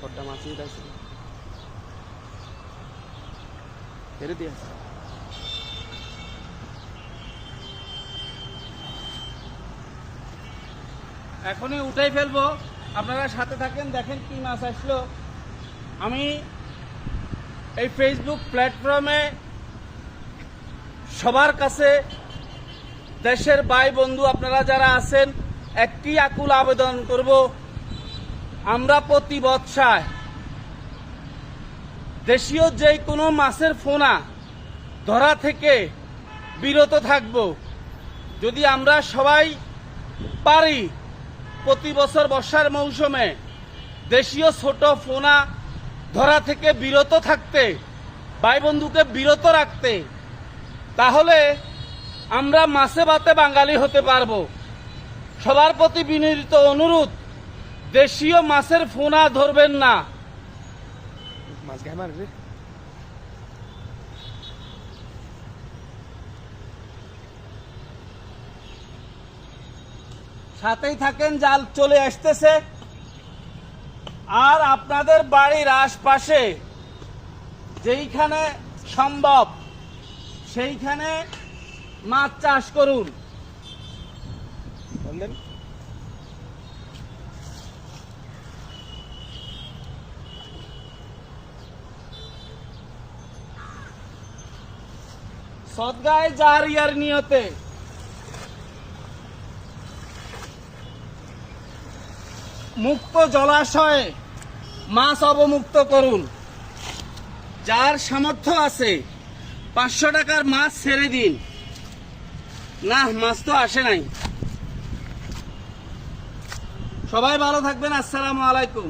পট্টা মাছই পাইছে ছেড়ে দিয়ে এখনই উঠাই ফেলবো। আপনারা সাথে থাকেন, দেখেন কি মাছ আসলো। আমি এই ফেসবুক প্ল্যাটফর্মে সবার কাছে, দেশের ভাই বন্ধু আপনারা যারা আছেন, একটি আকুল আবেদন করব, আমরা প্রতি বৎসর দেশীয় যে কোনো মাছের পোনা ধরা থেকে বিরত থাকব। যদি আমরা সবাই পারি প্রতি বছর বর্ষার মৌসুমে দেশীয় ছোট পোনা ধরা থেকে বিরত থাকতে, ভাই বন্ধুকে বিরত রাখতে, তাহলে আমরা মাছে ভাতে বাঙালি হতে পারবো। সবার প্রতি বিনীত অনুরোধ, দেশীয় মাছের পোনা ধরবেন না। মাছ গায়ে মারবে। সাথেই থাকেন, জাল চলে আসতেছে। আর আপনাদের বাড়ির আশপাশে যেইখানে সম্ভব সেইখানে মাছ চাষ করুন। সদগায়ে জারিয়ার নিয়তে মুক্ত জলাশয়ে মাছ অবমুক্ত করুন। যার সামর্থ্য আছে 500 টাকার মাছ ছেড়ে দিন। না, মাছ তো আসে নাই। সবাই ভালো থাকবেন। আসসালামু আলাইকুম।